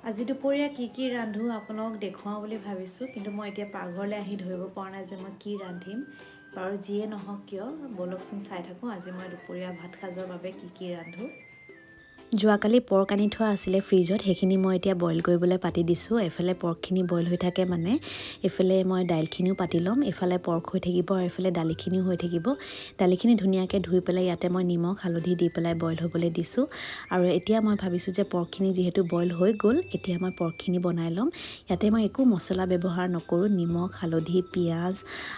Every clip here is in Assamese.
আজি দুপৰীয়া কি ৰান্ধো আপোনালোকক দেখুৱাওঁ বুলি ভাবিছোঁ, কিন্তু মই এতিয়া পাকঘৰলৈ আহি ধৰিব পৰা নাই যে মই কি ৰান্ধিম। বাৰু যিয়ে নহওক কিয় ব'লকচোন চাই থাকোঁ আজি মই দুপৰীয়া ভাত সাজৰ বাবে কি ৰান্ধো। যোৱাকালি পৰ্ক আনি থোৱা আছিলে ফ্ৰিজত, সেইখিনি মই এতিয়া বইল কৰিবলৈ পাতি দিছোঁ। এফালে পৰ্কখিনি বইল হৈ থাকে মানে এইফালে মই দাইলখিনিও পাতি ল'ম, এইফালে পৰ্ক হৈ থাকিব আৰু এইফালে দালিখিনিও হৈ থাকিব। দালিখিনি ধুনীয়াকৈ ধুই পেলাই ইয়াতে মই নিমখ হালধি দি পেলাই বইল হ'বলৈ দিছোঁ। আৰু এতিয়া মই ভাবিছোঁ যে পৰ্কখিনি যিহেতু বইল হৈ গ'ল, এতিয়া মই পৰ্কখিনি বনাই ল'ম। ইয়াতে মই একো মছলা ব্যৱহাৰ নকৰোঁ, নিমখ হালধি পিঁয়াজ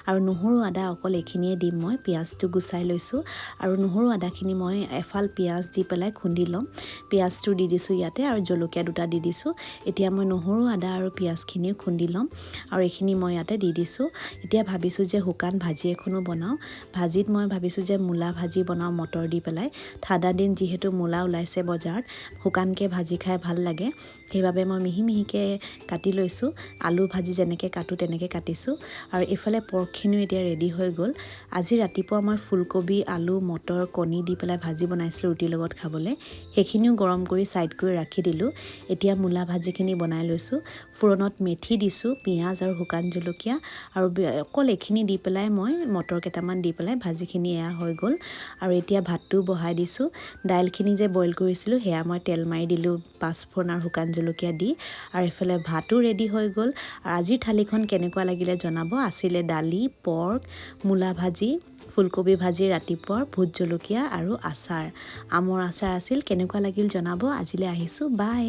আৰু নহৰু আদা অকল এইখিনিয়ে দিম। মই পিঁয়াজটো গুচাই লৈছোঁ আৰু নহৰু আদাখিনি মই এফাল পিঁয়াজ দি পেলাই খুন্দি ল'ম। পিঁয়াজটো দি দিছোঁ ইয়াতে আৰু জলকীয়া দুটা দি দিছোঁ। এতিয়া মই নহৰু আদা আৰু পিঁয়াজখিনিও খুন্দি ল'ম আৰু এইখিনি মই ইয়াতে দি দিছোঁ। এতিয়া ভাবিছোঁ যে শুকান ভাজি এখনো বনাওঁ। ভাজিত মই ভাবিছোঁ যে মূলা ভাজি বনাওঁ মটৰ দি পেলাই। ঠাণ্ডা দিন যিহেতু মূলা ওলাইছে বজাৰত, শুকানকৈ ভাজি খাই ভাল লাগে, সেইবাবে মই মিহি মিহিকৈ কাটি লৈছোঁ। আলু ভাজি যেনেকৈ কাটোঁ তেনেকৈ কাটিছোঁ আৰু এইফালে পৰ্কখিনিও এতিয়া ৰেডি হৈ গ'ল। আজি ৰাতিপুৱা মই ফুলকবি আলু মটৰ কণী দি পেলাই ভাজি বনাইছিলোঁ ৰুটিৰ লগত খাবলৈ, সেইখিনিও গৰম কৰি ছাইড কৰি ৰাখি দিলোঁ। এতিয়া মূলা ভাজিখিনি বনাই লৈছোঁ। ফোৰণত মেথি দিছোঁ, পিঁয়াজ আৰু শুকান জলকীয়া আৰু অকল এইখিনি দি পেলাই মই মটৰ কেইটামান দি পেলাই ভাজিখিনি এয়া হৈ গ'ল। আৰু এতিয়া ভাতটোও বহাই দিছোঁ। দাইলখিনি যে বইল কৰিছিলোঁ সেয়া মই তেল মাৰি দিলোঁ পাঁচফোৰণ আৰু শুকান জলকীয়া দি, আৰু এইফালে ভাতো ৰেডি হৈ গ'ল। আৰু আজিৰ থালিখন কেনেকুৱা লাগিলে জনাব। আছিলে দালি, পৰ্ক, মূলা ভাজি, ফুলকবি ভাজি ৰাতিপুৱাৰ, ভোট জলকীয়া আৰু আচাৰ, আমৰ আচাৰ আছিল। কেনেকুৱা লাগিল জনাব। আজিলৈ আহিছোঁ, বাই।